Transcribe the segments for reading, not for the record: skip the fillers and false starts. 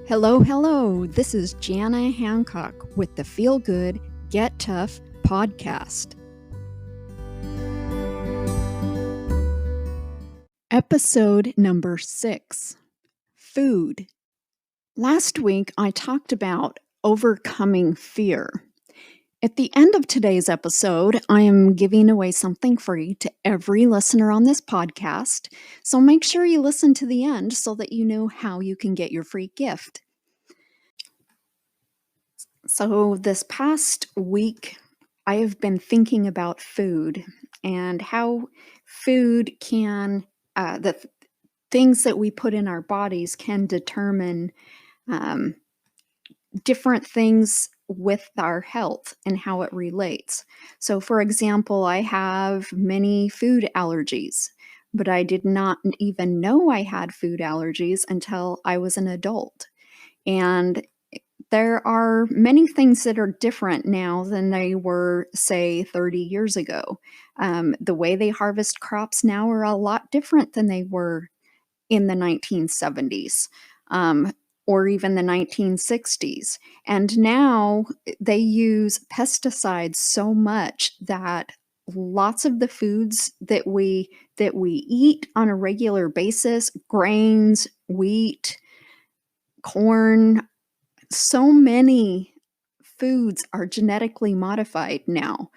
Hello, hello. This is Jana Hancock with the Feel Good, Get Tough podcast. Episode number 6, Food. Last week, I talked about overcoming fear. At the end of today's episode, I am giving away something free to every listener on this podcast, so make sure you listen to the end so that you know how you can get your free gift. So, this past week, I have been thinking about food and how food the things that we put in our bodies can determine um, different things with our health and how it relates. So, for example, I have many food allergies, but I did not even know I had food allergies until I was an adult. And there are many things that are different now than they were, say, 30 years ago. The way they harvest crops now are a lot different than they were in the 1970s or even the 1960s. And now they use pesticides so much that lots of the foods that we eat on a regular basis, grains, wheat, corn, so many foods are genetically modified now,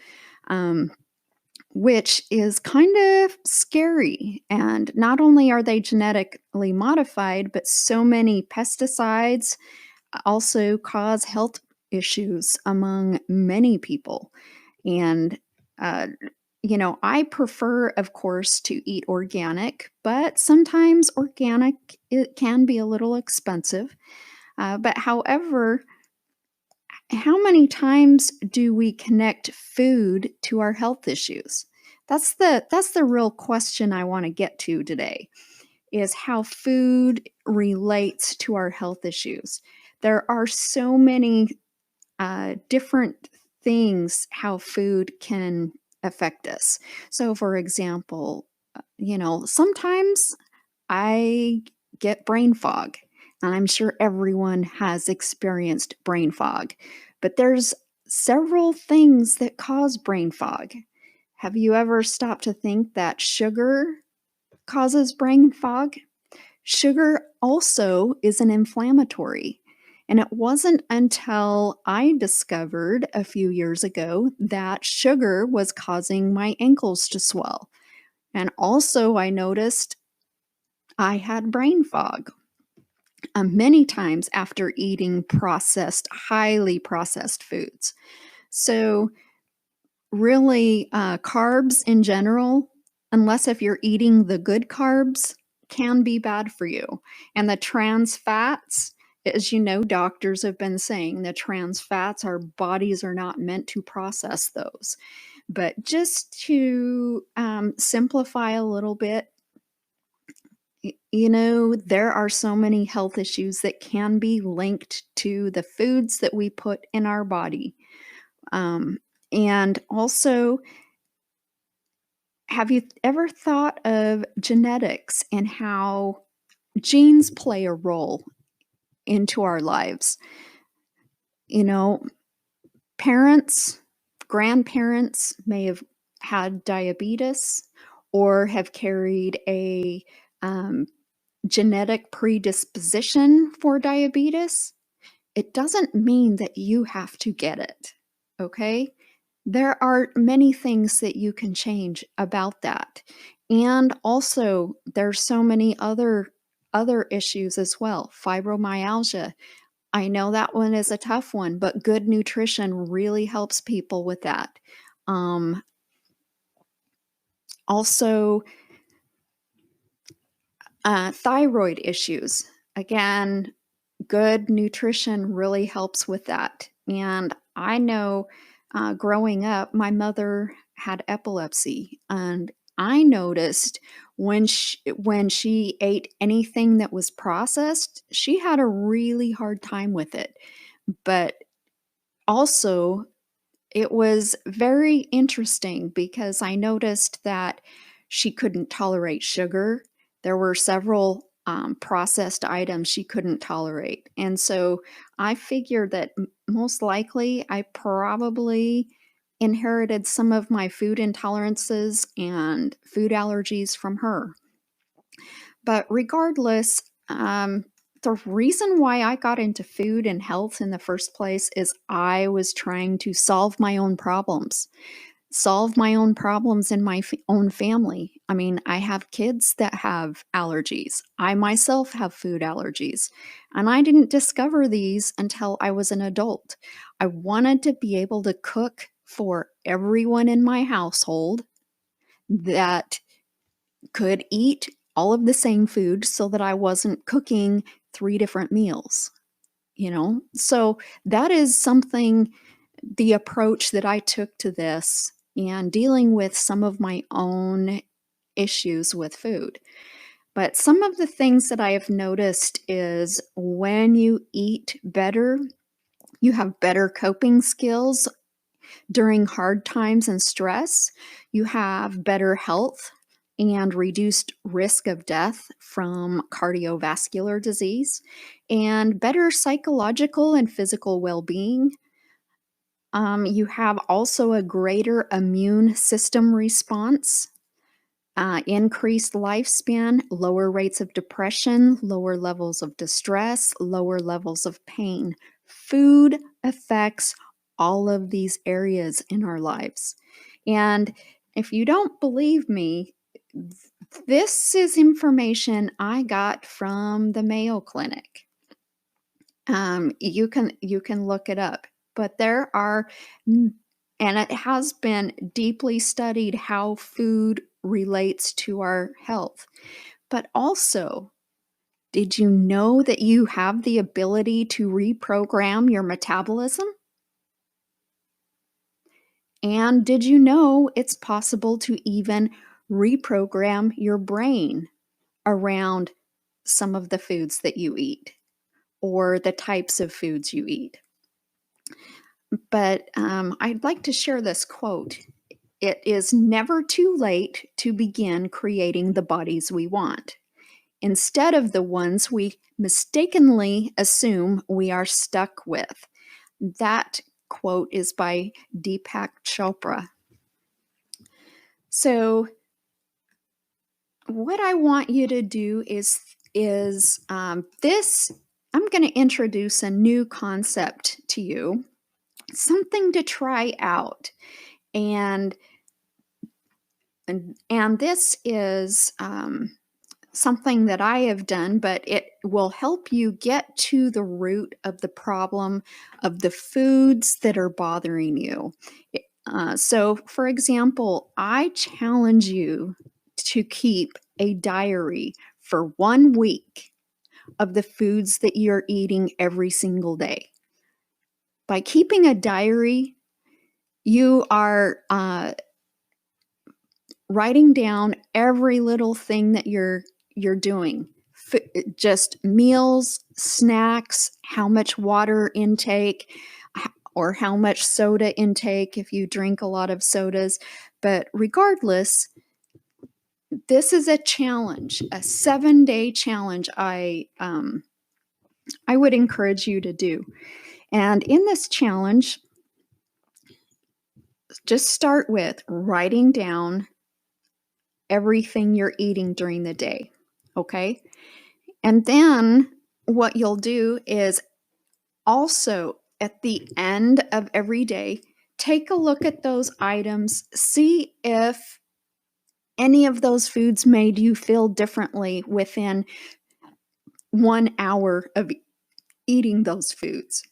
which is kind of scary. And not only are they genetically modified, but so many pesticides also cause health issues among many people. And, I prefer, of course, to eat organic, but sometimes organic it can be a little expensive. But however, how many times do we connect food to our health issues? That's the real question I want to get to today, is how food relates to our health issues. There are so many different things how food can affect us. So, for example, sometimes I get brain fog. And I'm sure everyone has experienced brain fog, but there's several things that cause brain fog. Have you ever stopped to think that sugar causes brain fog? Sugar also is an inflammatory. And it wasn't until I discovered a few years ago that sugar was causing my ankles to swell. And also, I noticed I had brain fog many times after eating highly processed foods. So, really, carbs in general, unless if you're eating the good carbs, can be bad for you. And the trans fats, as you know, doctors have been saying the trans fats, our bodies are not meant to process those. But just to simplify a little bit, there are so many health issues that can be linked to the foods that we put in our body. And also, have you ever thought of genetics and how genes play a role into our lives? Parents, grandparents may have had diabetes or have carried a genetic predisposition for diabetes. It doesn't mean that you have to get it, okay? There are many things that you can change about that. And also, there's so many other issues as well. Fibromyalgia. I know that one is a tough one, but good nutrition really helps people with that. Also, thyroid issues. Again, good nutrition really helps with that. And I know growing up, my mother had epilepsy, and I noticed when she ate anything that was processed, she had a really hard time with it. But also, it was very interesting because I noticed that she couldn't tolerate sugar. There were several processed items she couldn't tolerate. And so I figured that most likely I probably inherited some of my food intolerances and food allergies from her. But regardless, the reason why I got into food and health in the first place is I was trying to solve my own problems in my own family. I mean, I have kids that have allergies. I myself have food allergies, and I didn't discover these until I was an adult. I wanted to be able to cook for everyone in my household that could eat all of the same food so that I wasn't cooking 3 different meals, you know? So that is something the approach that I took to this and dealing with some of my own issues with food. But some of the things that I have noticed is when you eat better, you have better coping skills during hard times and stress. You have better health and reduced risk of death from cardiovascular disease, and better psychological and physical well being. You have also a greater immune system response, increased lifespan, lower rates of depression, lower levels of distress, lower levels of pain. Food affects all of these areas in our lives. And if you don't believe me, this is information I got from the Mayo Clinic. You can look it up, but there are, and it has been deeply studied how food relates to our health. But also, did you know that you have the ability to reprogram your metabolism? And did you know it's possible to even reprogram your brain around some of the foods that you eat or the types of foods you eat? But I'd like to share this quote. It is never too late to begin creating the bodies we want, instead of the ones we mistakenly assume we are stuck with. That quote is by Deepak Chopra. So, what I want you to do is this. I'm going to introduce a new concept to you, something to try out, and and this is something that I have done, but it will help you get to the root of the problem of the foods that are bothering you. So, for example, I challenge you to keep a diary for 1 week of the foods that you're eating every single day. By keeping a diary, you are writing down every little thing that you're doing. Just meals, snacks, how much water intake, or how much soda intake if you drink a lot of sodas. But regardless, this is a challenge, a 7-day challenge I would encourage you to do. And in this challenge, just start with writing down everything you're eating during the day. Okay? And then what you'll do is also at the end of every day, take a look at those items, see if any of those foods made you feel differently within 1 hour of eating those foods.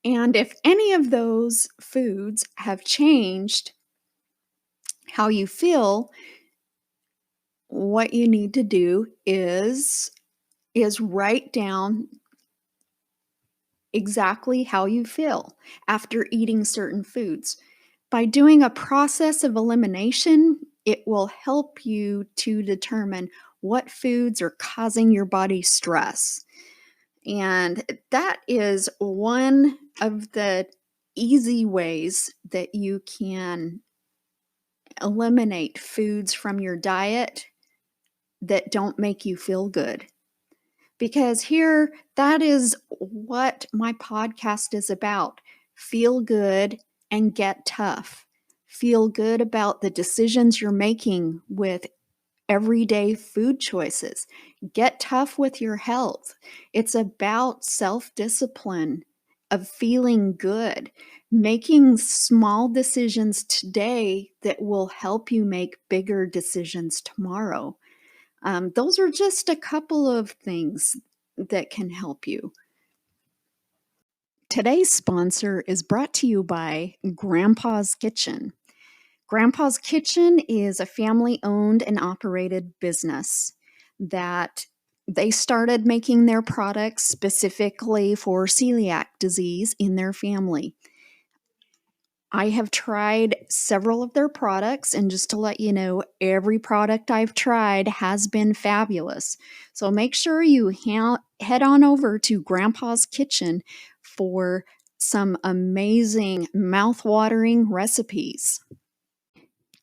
And if any of those foods have changed how you feel, what you need to do is write down exactly how you feel after eating certain foods. By doing a process of elimination, it will help you to determine what foods are causing your body stress. And that is one of the easy ways that you can eliminate foods from your diet that don't make you feel good. Because here, that is what my podcast is about. Feel good and get tough. Feel good about the decisions you're making with everyday food choices. Get tough with your health. It's about self discipline, of feeling good, making small decisions today that will help you make bigger decisions tomorrow. Those are just a couple of things that can help you. Today's sponsor is brought to you by Grandpa's Kitchen. Grandpa's Kitchen is a family owned and operated business that they started making their products specifically for celiac disease in their family. I have tried several of their products, and just to let you know, every product I've tried has been fabulous. So make sure you head on over to Grandpa's Kitchen for some amazing mouth-watering recipes.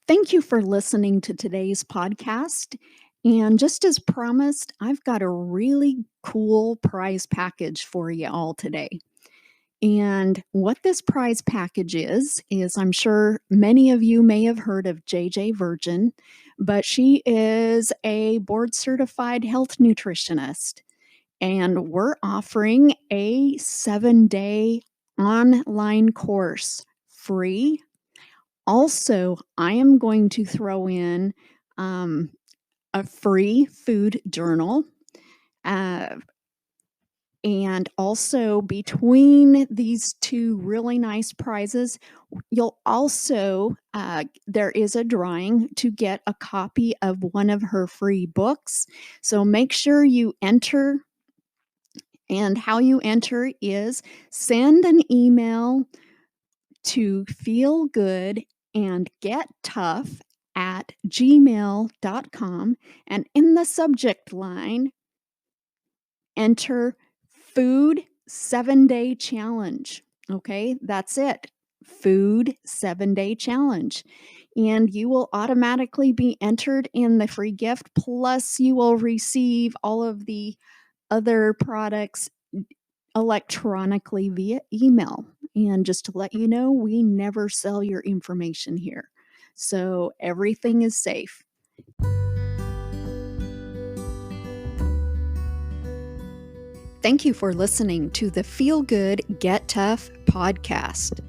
Thank you for listening to today's podcast. And just as promised, I've got a really cool prize package for you all today. And what this prize package is I'm sure many of you may have heard of JJ Virgin, but she is a board certified health nutritionist. And we're offering a 7-day online course free. Also, I am going to throw in a free food journal. And also, between these two really nice prizes, you'll also, there is a drawing to get a copy of one of her free books. So make sure you enter. And how you enter is send an email to feelgoodandgettough@gmail.com. And in the subject line, enter Food 7-Day Challenge. Okay, that's it. Food 7-Day Challenge. And you will automatically be entered in the free gift. Plus, you will receive all of the other products electronically via email. And just to let you know, we never sell your information here. So everything is safe. Thank you for listening to the Feel Good, Get Tough podcast.